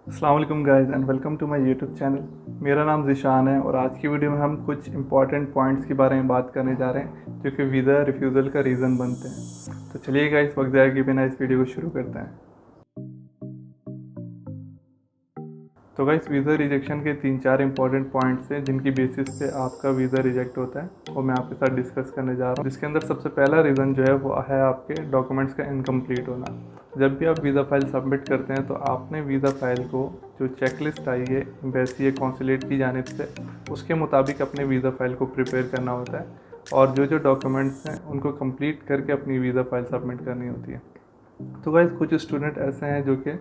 अस्सलाम वालेकुम guys and welcome to my YouTube channel. मेरा नाम ज़िशान है और आज की वीडियो में हम कुछ इंपॉर्टेंट पॉइंट्स के बारे में बात करने जा रहे हैं जो कि वीज़ा रिफ्यूज़ल का रीज़न बनते हैं। तो चलिए गाइस, वक्त ज़ाया किए बिना इस वीडियो को शुरू करते हैं। तो गाइस, वीज़ा रिजेक्शन के 3-4 इंपॉर्टेंट पॉइंट्स हैं जिनकी बेसिस पे आपका वीज़ा रिजेक्ट होता है और मैं आपके साथ डिस्कस करने जा रहा हूँ। जिसके अंदर सबसे पहला रीज़न जो है वो है आपके डॉक्यूमेंट्स का इनकम्प्लीट होना। जब भी आप वीज़ा फाइल सबमिट करते हैं तो आपने वीज़ा फाइल को जो चेकलिस्ट आई है एम्बेसी या कॉन्सुलेट की जानिब से, उसके मुताबिक अपने वीज़ा फाइल को प्रिपेयर करना होता है और जो जो डॉक्यूमेंट्स हैं उनको कंप्लीट करके अपनी वीज़ा फाइल सबमिट करनी होती है। तो गाइस, कुछ स्टूडेंट ऐसे हैं जो कि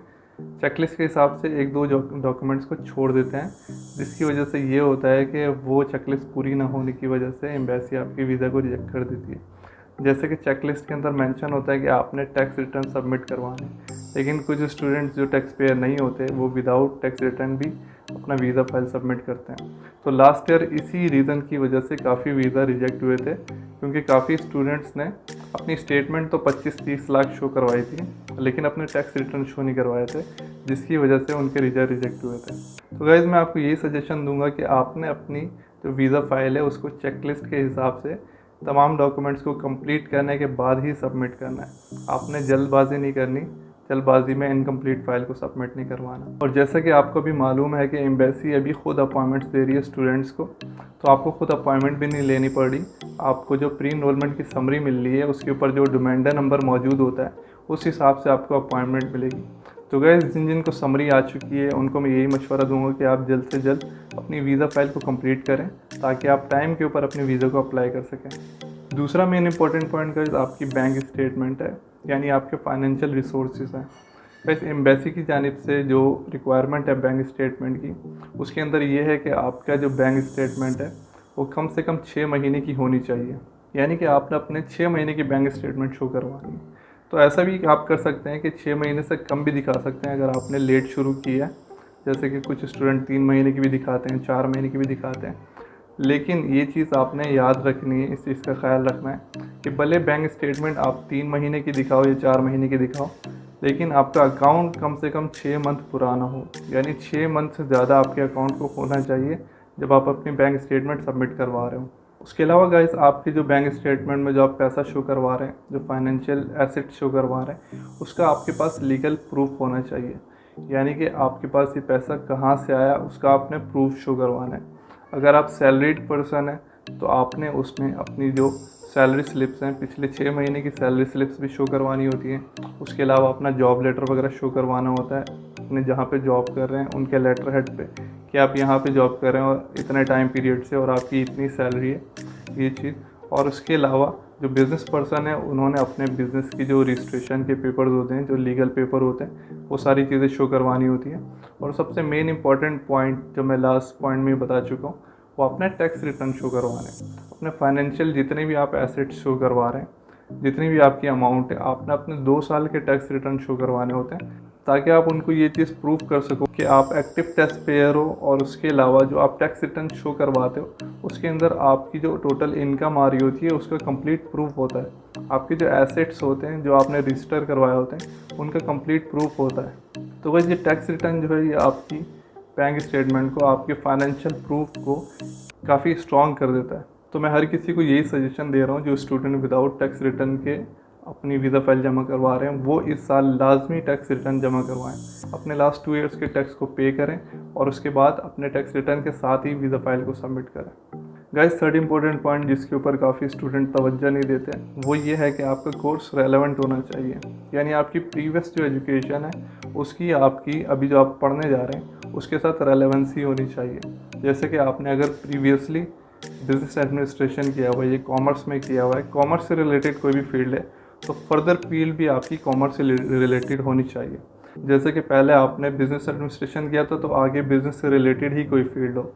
चेकलिस्ट के हिसाब से एक दो डॉक्यूमेंट्स को छोड़ देते हैं, जिसकी वजह से ये होता है कि वो चेकलिस्ट पूरी ना होने की वजह से एम्बेसी आपकी वीज़ा को रिजेक्ट कर देती है। जैसे कि चेकलिस्ट के अंदर मेंशन होता है कि आपने टैक्स रिटर्न सबमिट करवाने, लेकिन कुछ स्टूडेंट्स जो टैक्स पेयर नहीं होते वो विदाउट टैक्स रिटर्न भी अपना वीज़ा फाइल सबमिट करते हैं। तो लास्ट ईयर इसी रीज़न की वजह से काफ़ी वीज़ा रिजेक्ट हुए थे, क्योंकि काफ़ी स्टूडेंट्स ने अपनी स्टेटमेंट तो 25-30 लाख शो करवाई थी, लेकिन अपने टैक्स रिटर्न शो नहीं करवाए थे, जिसकी वजह से उनके वीज़ा रिजेक्ट हुए थे। तो गाइज़, मैं आपको यही सजेशन दूंगा कि आपने अपनी जो वीज़ा फाइल है उसको चेकलिस्ट के हिसाब से तमाम डॉक्यूमेंट्स को कंप्लीट करने के बाद ही सबमिट करना है। आपने जल्दबाजी नहीं करनी, जल्दबाजी में इनकम्प्लीट फाइल को सबमिट नहीं करवाना। और जैसा कि आपको भी मालूम है कि एम्बेसी अभी खुद अपॉइंटमेंट्स दे रही है स्टूडेंट्स को, तो आपको खुद अपॉइंटमेंट भी नहीं लेनी पड़ रही। आपको जो प्री इनरोलमेंट की समरी मिल रही है उसके ऊपर जो डिमांडर नंबर मौजूद होता है उस हिसाब से आपको अपॉइंटमेंट मिलेगी। तो गाइस, जिन जिन को समरी आ चुकी है उनको मैं यही मशवरा दूंगा कि आप जल्द से जल्द अपनी वीज़ा फाइल को कंप्लीट करें ताकि आप टाइम के ऊपर अपनी वीज़ा को अप्लाई कर सकें। दूसरा मेन इंपॉर्टेंट पॉइंट गाइस आपकी बैंक स्टेटमेंट है, यानी आपके फाइनेंशियल रिसोर्सेज हैं। गाइस, एम्बेसी की जानिब से जो रिक्वायरमेंट है बैंक स्टेटमेंट की, उसके अंदर ये है कि आपका जो बैंक स्टेटमेंट है वो कम से कम 6 महीने की होनी चाहिए, यानी कि आपने अपने 6 महीने की बैंक स्टेटमेंट शो करवानी है। तो ऐसा भी आप कर सकते हैं कि 6 महीने से कम भी दिखा सकते हैं अगर आपने लेट शुरू किया है। जैसे कि कुछ स्टूडेंट 3 महीने की भी दिखाते हैं, 4 महीने की भी दिखाते हैं। लेकिन ये चीज़ आपने याद रखनी है, इस चीज़ का ख्याल रखना है कि भले बैंक स्टेटमेंट आप 3 महीने की दिखाओ या 4 महीने की दिखाओ, लेकिन आपका अकाउंट कम से कम 6 मंथ पुराना हो, यानी 6 मंथ से ज़्यादा आपके अकाउंट को होना चाहिए जब आप अपनी बैंक स्टेटमेंट सबमिट करवा रहे हो। उसके अलावा गाइस, आपके जो बैंक स्टेटमेंट में जो आप पैसा शो करवा रहे हैं, जो फाइनेंशियल एसेट शो करवा रहे हैं, उसका आपके पास लीगल प्रूफ होना चाहिए, यानी कि आपके पास ये पैसा कहाँ से आया उसका आपने प्रूफ शो करवाना है। अगर आप सैलरीड पर्सन हैं तो आपने उसमें अपनी जो सैलरी स्लिप्स हैं, पिछले 6 महीने की सैलरी स्लिप्स भी शो करवानी होती हैं। उसके अलावा अपना जॉब लेटर वगैरह शो करवाना होता है, अपने जहाँ पे जॉब कर रहे हैं उनके लेटर हेड पे कि आप यहाँ पे जॉब कर रहे हैं और इतने टाइम पीरियड से और आपकी इतनी सैलरी है, ये चीज़। और उसके अलावा जो बिज़नेस पर्सन है उन्होंने अपने बिज़नेस की जो रजिस्ट्रेशन के पेपर्स होते हैं, जो लीगल पेपर होते हैं, वो सारी चीज़ें शो करवानी होती हैं। और सबसे मेन इंपॉर्टेंट पॉइंट जो मैं लास्ट पॉइंट में बता चुका हूँ, वो अपने टैक्स रिटर्न शो करवाने हैं। अपने फाइनेंशियल जितने भी आप एसेट्स शो करवा रहे हैं, जितनी भी आपकी अमाउंट है, आपने अपने 2 साल के टैक्स रिटर्न शो करवाने होते हैं ताकि आप उनको ये चीज़ प्रूव कर सको कि आप एक्टिव टैक्स पेयर हो। और उसके अलावा जो आप टैक्स रिटर्न शो करवाते हो उसके अंदर आपकी जो टोटल इनकम आ रही होती है उसका कंप्लीट प्रूफ होता है। आपके जो एसेट्स होते हैं जो आपने रजिस्टर करवाए होते हैं उनका कंप्लीट प्रूफ होता है। तो वही ये टैक्स रिटर्न जो है ये आपकी बैंक स्टेटमेंट को, आपके फाइनेंशियल प्रूफ को काफ़ी स्ट्रॉन्ग कर देता है। तो मैं हर किसी को यही सजेशन दे रहा हूँ जो स्टूडेंट विदाउट टैक्स रिटर्न के अपनी वीज़ा फाइल जमा करवा रहे हैं, वो इस साल लाजमी टैक्स रिटर्न जमा करवाएं। अपने लास्ट 2 ईयर्स के टैक्स को पे करें और उसके बाद अपने टैक्स रिटर्न के साथ ही वीज़ा फाइल को सबमिट करें। गाइस, थर्ड इंपॉर्टेंट पॉइंट जिसके ऊपर काफ़ी स्टूडेंट तवज्जो नहीं देते वो ये है कि आपका कोर्स रेलेवेंट होना चाहिए, यानी आपकी प्रीवियस जो एजुकेशन है उसकी, आपकी अभी जो आप पढ़ने जा रहे हैं उसके साथ रेलेवेंसी होनी चाहिए। जैसे कि आपने अगर प्रीवियसली बिजनेस एडमिनिस्ट्रेशन किया हुआ है, ये कॉमर्स में किया हुआ है, कॉमर्स से रिलेटेड कोई भी फील्ड है, तो फर्दर फील्ड भी आपकी कॉमर्स से रिलेटेड होनी चाहिए। जैसे कि पहले आपने बिज़नेस एडमिनिस्ट्रेशन किया था तो आगे बिज़नेस से रिलेटेड ही कोई फील्ड हो।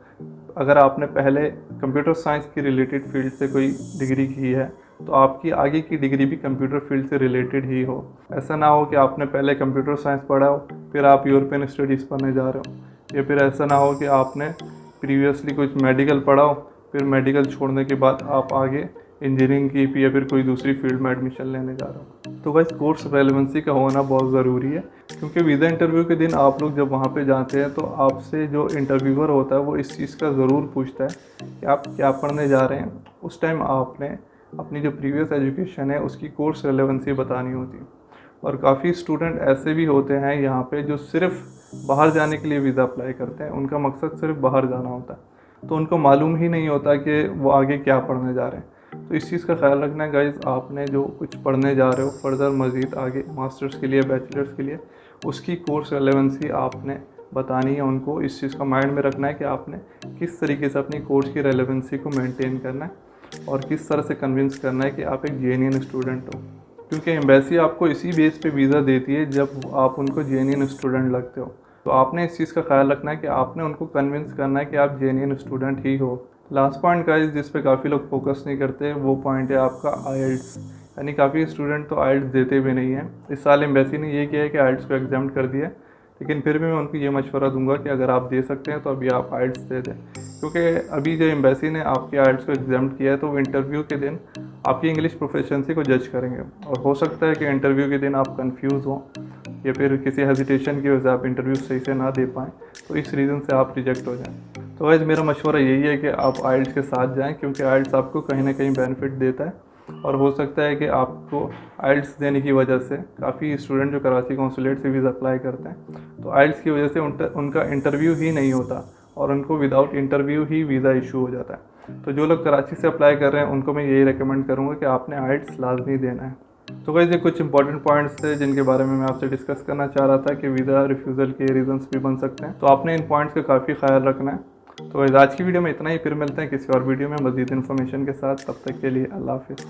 अगर आपने पहले कंप्यूटर साइंस की रिलेटेड फील्ड से कोई डिग्री की है तो आपकी आगे की डिग्री भी कंप्यूटर फील्ड से रिलेटेड ही हो। ऐसा ना हो कि आपने पहले कंप्यूटर साइंस पढ़ा हो फिर आप यूरोपियन स्टडीज़ पढ़ने जा रहे हो, या फिर ऐसा ना हो कि आपने प्रीवियसली कुछ मेडिकल पढ़ा हो फिर मेडिकल छोड़ने के बाद आप आगे इंजीनियरिंग की या फिर कोई दूसरी फील्ड में एडमिशन लेने जा रहा हूँ। तो गाइस कोर्स रेलेवेंसी का होना बहुत ज़रूरी है, क्योंकि वीज़ा इंटरव्यू के दिन आप लोग जब वहाँ पे जाते हैं तो आपसे जो इंटरव्यूअर होता है वो इस चीज़ का ज़रूर पूछता है कि आप क्या पढ़ने जा रहे हैं। उस टाइम आपने अपनी जो प्रीवियस एजुकेशन है उसकी कोर्स रेलेवेंसी बतानी होती है। और काफ़ी स्टूडेंट ऐसे भी होते हैं यहाँ पे जो सिर्फ बाहर जाने के लिए वीज़ा अप्लाई करते हैं, उनका मकसद सिर्फ बाहर जाना होता है, तो उनको मालूम ही नहीं होता कि वो आगे क्या पढ़ने जा रहे हैं। तो इस चीज़ का ख्याल रखना है गाइज, आपने जो कुछ पढ़ने जा रहे हो फर्दर मज़ीद आगे मास्टर्स के लिए, बैचलर्स के लिए, उसकी कोर्स रेलेवेंसी आपने बतानी है उनको। इस चीज़ का माइंड में रखना है कि आपने किस तरीके से अपनी कोर्स की रेलेवेंसी को मेंटेन करना है और किस तरह से कन्विंस करना है कि आप एक जेन्युइन स्टूडेंट हो, क्योंकि एम्बेसी आपको इसी बेस पे वीज़ा देती है जब आप उनको जेन्युइन स्टूडेंट लगते हो। तो आपने इस चीज़ का ख्याल रखना है कि आपने उनको कन्विंस करना है कि आप जेन्युइन स्टूडेंट ही हो। लास्ट पॉइंट गाइस जिस पे काफ़ी लोग फोकस नहीं करते वो पॉइंट है आपका आईएलटीएस। यानी काफ़ी स्टूडेंट तो आईएलटीएस देते भी नहीं हैं। इस साल एम्बेसी ने ये किया है कि आईएलटीएस को एग्जाम कर दिया, लेकिन फिर भी मैं उनको ये मशवरा दूंगा कि अगर आप दे सकते हैं तो अभी आप आईएलटीएस दे दें, क्योंकि अभी जो एम्बेसी ने आपके आईएलटीएस को एग्जाम किया है तो वो इंटरव्यू के दिन आपकी इंग्लिश प्रोफिशिएंसी को जज करेंगे, और हो सकता है कि इंटरव्यू के दिन आप कंफ्यूज हों या फिर किसी हेजिटेशन की वजह से आप इंटरव्यू सही से ना दे पाएँ, तो इस रीज़न से आप रिजेक्ट हो जाएँ। तो गाइस मेरा मशवरा यही है कि आप आईएलटीएस के साथ जाएं, क्योंकि आईएलटीएस आपको कहीं ना कहीं बेनिफिट देता है, और हो सकता है कि आपको आईएलटीएस देने की वजह से काफ़ी स्टूडेंट जो कराची कौंसुलेट से वीज़ा अप्लाई करते हैं तो आईएलटीएस की वजह से उनका इंटरव्यू ही नहीं होता और उनको विदाउट इंटरव्यू ही वीज़ा इशू हो जाता है। तो जो लोग कराची से अप्लाई कर रहे हैं उनको मैं यही रिकमेंड करूँगा कि आपने आईएलटीएस लाजमी देना है। तो गाइस ये कुछ इंपॉर्टेंट पॉइंट्स थे जिनके बारे में मैं आपसे डिस्कस करना चाह रहा था कि वीज़ा रिफ्यूज़ल के रीजंस भी बन सकते हैं, तो आपने इन पॉइंट्स का काफ़ी ख्याल रखना है। तो गाइस आज की वीडियो में इतना ही, फिर मिलते हैं किसी और वीडियो में मज़ीद इन्फॉर्मेशन के साथ। तब तक के लिए अल्लाह हाफिज़।